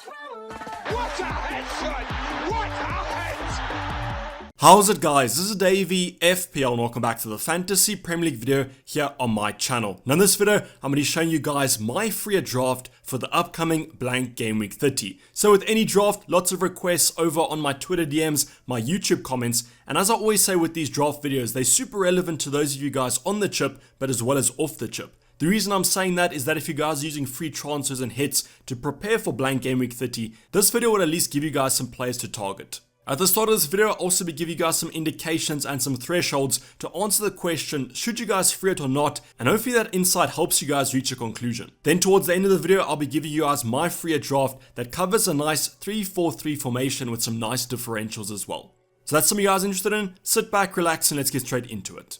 What a headshot! What a head! How's it, guys? This is Dayvy, FPL, and welcome back to the Fantasy Premier League video here on my channel. Now in this video, I'm going to be showing you guys my free draft for the upcoming blank game week 30. So with any draft, lots of requests over on my Twitter DMs, my YouTube comments, and as I always say with these draft videos, they're super relevant to those of you guys on the chip, but as well as off the chip. The reason I'm saying that is that if you guys are using free transfers and hits to prepare for blank game week 30, this video will at least give you guys some players to target. At the start of this video, I'll also be giving you guys some indications and some thresholds to answer the question, should you guys free it or not, and hopefully that insight helps you guys reach a conclusion. Then towards the end of the video, I'll be giving you guys my free draft that covers a nice 3-4-3 formation with some nice differentials as well. So that's something you guys are interested in. Sit back, relax, and let's get straight into it.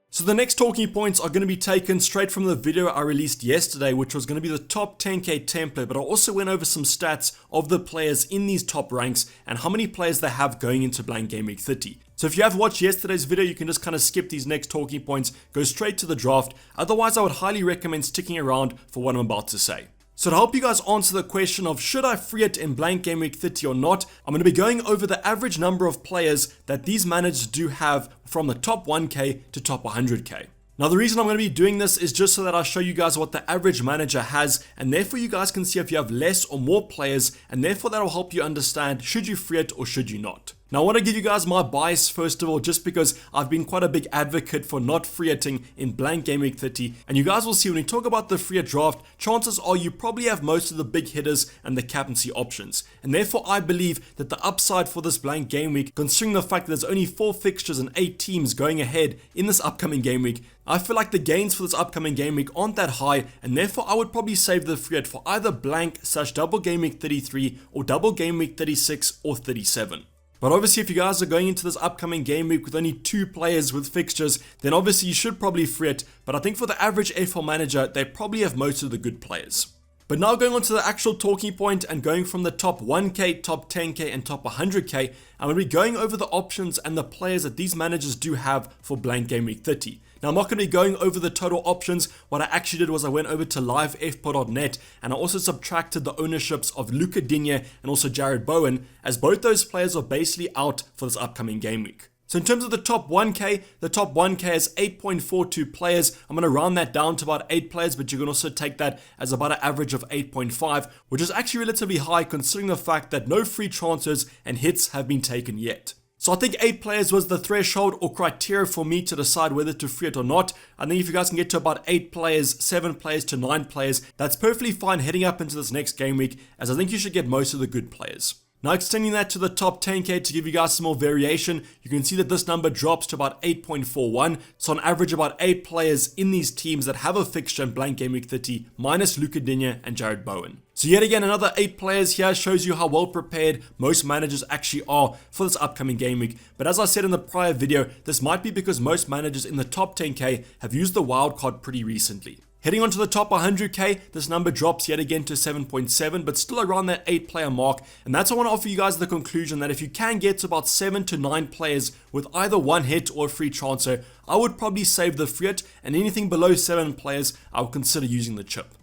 So the next talking points are going to be taken straight from the video I released yesterday, which was going to be the top 10k template, but I also went over some stats of the players in these top ranks and how many players they have going into blank game week 30. So if you have watched yesterday's video, you can just kind of skip these next talking points, go straight to the draft. Otherwise, I would highly recommend sticking around for what I'm about to say. So to help you guys answer the question of should I free it in blank game week 30 or not, I'm going to be going over the average number of players that these managers do have from the top 1k to top 100k. Now the reason I'm going to be doing this is just so that I show you guys what the average manager has, and therefore you guys can see if you have less or more players, and therefore that will help you understand should you free it or should you not. Now I want to give you guys my bias first of all, just because I've been quite a big advocate for not free hitting in blank game week 30, and you guys will see when we talk about the free hit draft, chances are you probably have most of the big hitters and the captaincy options, and therefore I believe that the upside for this blank game week, considering the fact that there's only 4 fixtures and 8 teams going ahead in this upcoming game week, I feel like the gains for this upcoming game week aren't that high, and therefore I would probably save the free hit for either blank/double game week 33 or double game week 36 or 37. But obviously if you guys are going into this upcoming game week with only 2 players with fixtures, then obviously you should probably free it, but I think for the average FPL manager, they probably have most of the good players. But now going on to the actual talking point and going from the top 1k, top 10k and top 100k, I'm going to be going over the options and the players that these managers do have for blank game week 30. Now I'm not going to be going over the total options. What I actually did was I went over to livefpl.net and I also subtracted the ownerships of Luca Digne and also Jared Bowen, as both those players are basically out for this upcoming game week. So in terms of the top 1k, the top 1k is 8.42 players. I'm going to round that down to about 8 players, but you can also take that as about an average of 8.5, which is actually relatively high considering the fact that no free transfers and hits have been taken yet. So I think 8 players was the threshold or criteria for me to decide whether to free it or not. I think if you guys can get to about 8 players, 7 players to 9 players, that's perfectly fine heading up into this next game week, as I think you should get most of the good players. Now extending that to the top 10k to give you guys some more variation, you can see that this number drops to about 8.41, so on average about 8 players in these teams that have a fixture in blank game week 30, minus Luca Digne and Jared Bowen. So yet again, another 8 players here shows you how well prepared most managers actually are for this upcoming game week. But as I said in the prior video, this might be because most managers in the top 10k have used the wildcard pretty recently. Heading on to the top 100k, this number drops yet again to 7.7, but still around that 8 player mark. And that's why I want to offer you guys the conclusion that if you can get to about 7 to 9 players with either one hit or a free transfer, I would probably save the free hit, and anything below 7 players, I would consider using the chip.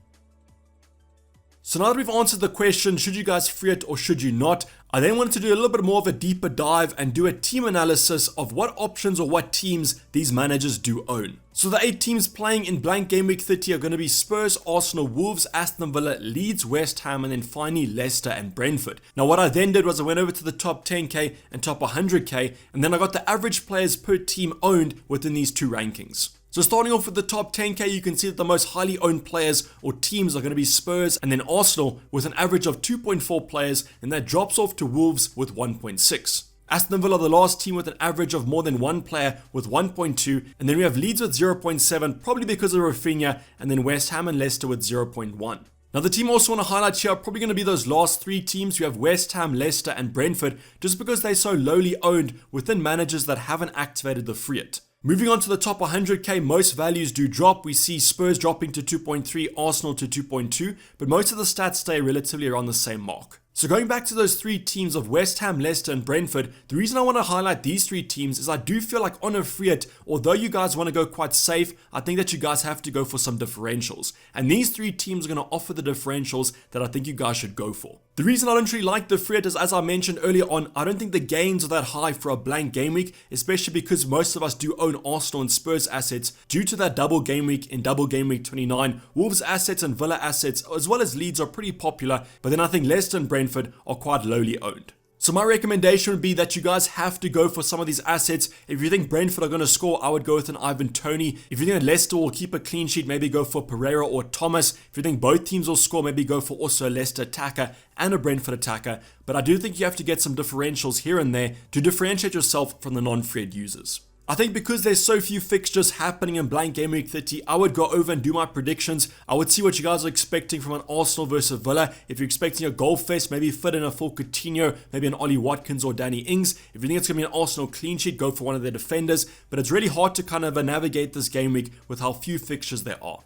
So now that we've answered the question, should you guys free it or should you not, I then wanted to do a little bit more of a deeper dive and do a team analysis of what options or what teams these managers do own. So the 8 teams playing in blank game week 30 are going to be Spurs, Arsenal, Wolves, Aston Villa, Leeds, West Ham, and then finally Leicester and Brentford. Now what I then did was I went over to the top 10k and top 100k, and then I got the average players per team owned within these 2 rankings. So starting off with the top 10k, you can see that the most highly owned players or teams are going to be Spurs and then Arsenal with an average of 2.4 players, and that drops off to Wolves with 1.6. Aston Villa, the last team with an average of more than 1 player with 1.2, and then we have Leeds with 0.7, probably because of Rafinha, and then West Ham and Leicester with 0.1. Now the team I also want to highlight here are probably going to be those last 3 teams. You have West Ham, Leicester and Brentford, just because they're so lowly owned within managers that haven't activated the free hit. Moving on to the top 100k, most values do drop. We see Spurs dropping to 2.3, Arsenal to 2.2, but most of the stats stay relatively around the same mark. So going back to those three teams of West Ham, Leicester and Brentford, the reason I want to highlight these three teams is I do feel like on a free hit, although you guys want to go quite safe, I think that you guys have to go for some differentials. And these three teams are going to offer the differentials that I think you guys should go for. The reason I don't really like the free hit is, as I mentioned earlier on, I don't think the gains are that high for a blank game week, especially because most of us do own Arsenal and Spurs assets due to that double game week in double game week 29. Wolves assets and Villa assets as well as Leeds are pretty popular, but then I think Leicester and Brentford are quite lowly owned. So my recommendation would be that you guys have to go for some of these assets. If you think Brentford are going to score, I would go with an Ivan Toney. If you think that Leicester will keep a clean sheet, maybe go for Pereira or Thomas. If you think both teams will score, maybe go for also a Leicester attacker and a Brentford attacker. But I do think you have to get some differentials here and there to differentiate yourself from the non-Fred users. I think because there's so few fixtures happening in blank game week 30, I would go over and do my predictions. I would see what you guys are expecting from an Arsenal versus Villa. If you're expecting a goal fest, maybe fit in a full Coutinho, maybe an Ollie Watkins or Danny Ings. If you think it's going to be an Arsenal clean sheet, go for one of their defenders. But it's really hard to kind of navigate this game week with how few fixtures there are.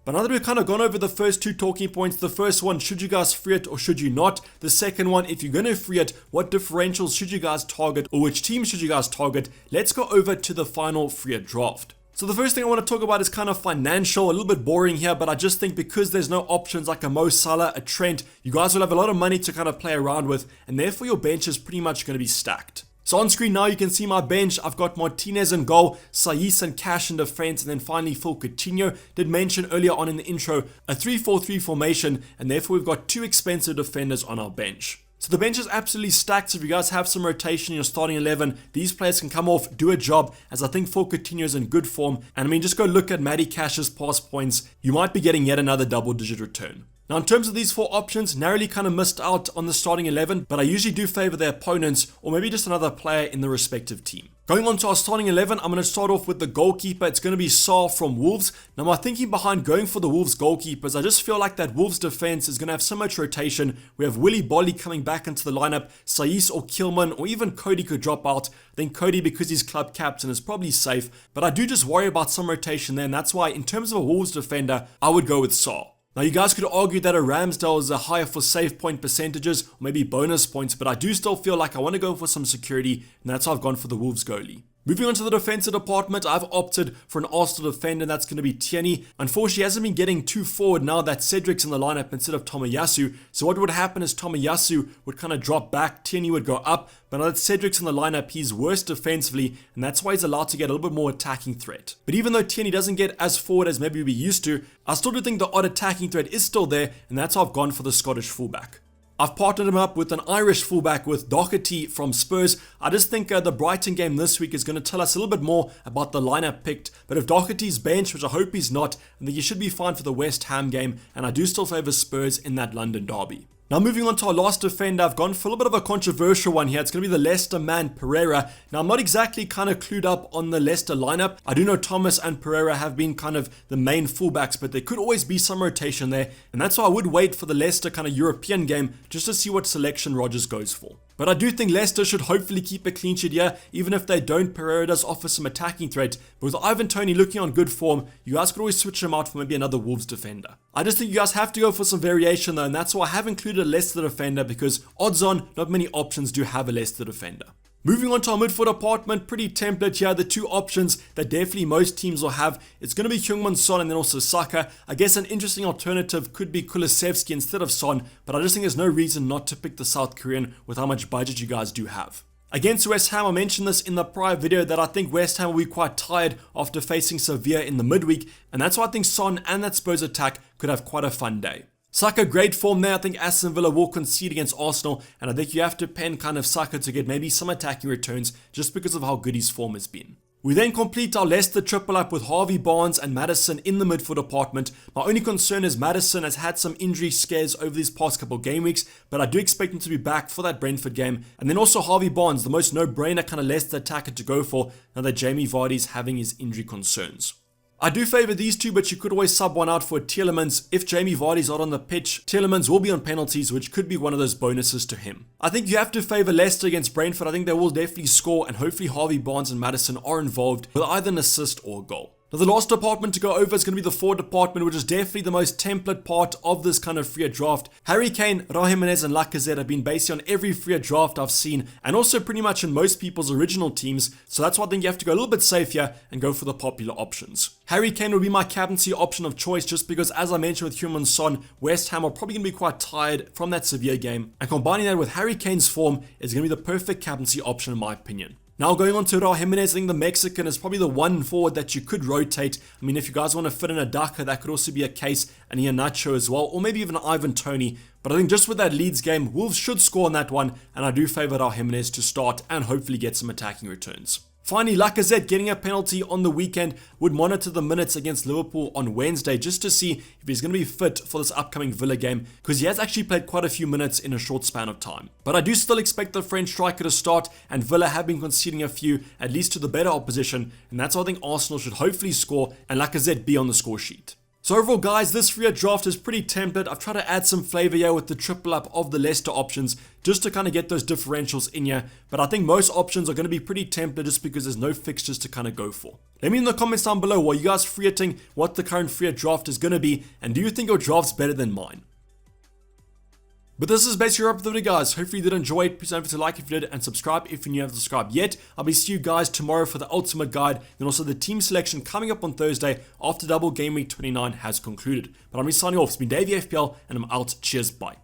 But now that we've kind of gone over the first two talking points, the first one, should you guys free it or should you not? The second one, if you're going to free it, what differentials should you guys target or which team should you guys target? Let's go over to the final free it draft. So the first thing I want to talk about is kind of financial, a little bit boring here, but I just think because there's no options like a Mo Salah, a Trent, you guys will have a lot of money to kind of play around with, and therefore your bench is pretty much going to be stacked. So on screen now you can see my bench. I've got Martinez in goal, Saiss and Cash in defense, and then finally full Coutinho. Did mention earlier on in the intro a 3-4-3 formation, and therefore we've got two expensive defenders on our bench. So the bench is absolutely stacked. So if you guys have some rotation in your starting 11, these players can come off, do a job, as I think full Coutinho is in good form. And I mean, just go look at Matty Cash's pass points. You might be getting yet another double-digit return. Now in terms of these four options, narrowly kind of missed out on the starting 11, but I usually do favor their opponents or maybe just another player in the respective team. Going on to our starting 11, I'm going to start off with the goalkeeper. It's going to be Saar from Wolves. Now my thinking behind going for the Wolves goalkeepers, I just feel like that Wolves defense is going to have so much rotation. We have Willy Bolly coming back into the lineup, Saiss or Kilman, or even Cody could drop out. I think Cody, because he's club captain, is probably safe, but I do just worry about some rotation there, and that's why in terms of a Wolves defender, I would go with Saar. Now you guys could argue that a Ramsdale is a higher for save point percentages, or maybe bonus points, but I do still feel like I want to go for some security, and that's how I've gone for the Wolves goalie. Moving on to the defensive department, I've opted for an Arsenal defender, and that's going to be Tierney. Unfortunately, he hasn't been getting too forward now that Cedric's in the lineup instead of Tomiyasu. So what would happen is Tomiyasu would kind of drop back, Tierney would go up, but now that Cedric's in the lineup, he's worse defensively, and that's why he's allowed to get a little bit more attacking threat. But even though Tierney doesn't get as forward as maybe we used to, I still do think the odd attacking threat is still there, and that's how I've gone for the Scottish fullback. I've partnered him up with an Irish fullback with Doherty from Spurs. I just think the Brighton game this week is going to tell us a little bit more about the lineup picked. But if Doherty's bench, which I hope he's not, I think he should be fine for the West Ham game. And I do still favour Spurs in that London derby. Now moving on to our last defender, I've gone for a little bit of a controversial one here. It's going to be the Leicester man, Pereira. Now I'm not exactly kind of clued up on the Leicester lineup. I do know Thomas and Pereira have been kind of the main fullbacks, but there could always be some rotation there. And that's why I would wait for the Leicester kind of European game just to see what selection Rodgers goes for. But I do think Leicester should hopefully keep a clean sheet here. Even if they don't, Pereira does offer some attacking threat. But with Ivan Toney looking on good form, you guys could always switch him out for maybe another Wolves defender. I just think you guys have to go for some variation though, and that's why I have included a Leicester defender, because odds on, not many options do have a Leicester defender. Moving on to our midfield department, pretty template here. The two options that definitely most teams will have, it's going to be Heung-min Son and then also Saka. I guess an interesting alternative could be Kulusevski instead of Son, but I just think there's no reason not to pick the South Korean with how much budget you guys do have. Against West Ham, I mentioned this in the prior video that I think West Ham will be quite tired after facing Sevilla in the midweek, and that's why I think Son and that Spurs attack could have quite a fun day. Saka, great form there. I think Aston Villa will concede against Arsenal, and I think you have to pen kind of Saka to get maybe some attacking returns just because of how good his form has been. We then complete our Leicester triple up with Harvey Barnes and Maddison in the midfield department. My only concern is Maddison has had some injury scares over these past couple game weeks, but I do expect him to be back for that Brentford game. And then also Harvey Barnes, the most no-brainer kind of Leicester attacker to go for now that Jamie Vardy's having his injury concerns. I do favour these two, but you could always sub one out for Tielemans. If Jamie Vardy's not on the pitch, Tielemans will be on penalties, which could be one of those bonuses to him. I think you have to favour Leicester against Brentford. I think they will definitely score, and hopefully Harvey Barnes and Maddison are involved with either an assist or a goal. Now the last department to go over is going to be the forward department, which is definitely the most template part of this kind of free draft. Harry Kane, Raul Jimenez and Lacazette have been basically on every free draft I've seen, and also pretty much in most people's original teams, so that's why I think you have to go a little bit safe here and go for the popular options. Harry Kane would be my captaincy option of choice just because, as I mentioned with Heung-min Son, West Ham are probably going to be quite tired from that Sevilla game, and combining that with Harry Kane's form is going to be the perfect captaincy option in my opinion. Now going on to Raul Jimenez, I think the Mexican is probably the one forward that you could rotate. I mean, if you guys want to fit in a Daka, that could also be a case, and Iheanacho as well, or maybe even Ivan Toney. But I think just with that Leeds game, Wolves should score on that one, and I do favour Raul Jimenez to start and hopefully get some attacking returns. Finally, Lacazette getting a penalty on the weekend. Would monitor the minutes against Liverpool on Wednesday just to see if he's going to be fit for this upcoming Villa game, because he has actually played quite a few minutes in a short span of time. But I do still expect the French striker to start, and Villa have been conceding a few, at least to the better opposition, and that's why I think Arsenal should hopefully score and Lacazette be on the score sheet. So overall guys, this free draft is pretty template. I've tried to add some flavor here with the triple up of the Leicester options just to kind of get those differentials in here, but I think most options are going to be pretty template just because there's no fixtures to kind of go for. Let me know in the comments down below, what you guys freeing what the current free draft is going to be, and do you think your draft's better than mine? But this is basically wrap up the video guys. Hopefully you did enjoy it. Please don't forget to like if you did and subscribe if you haven't subscribed yet. I'll be seeing you guys tomorrow for the ultimate guide, and also the team selection coming up on Thursday after double game week 29 has concluded. But I'm signing off. It's been Dayvy FPL and I'm out. Cheers, bye.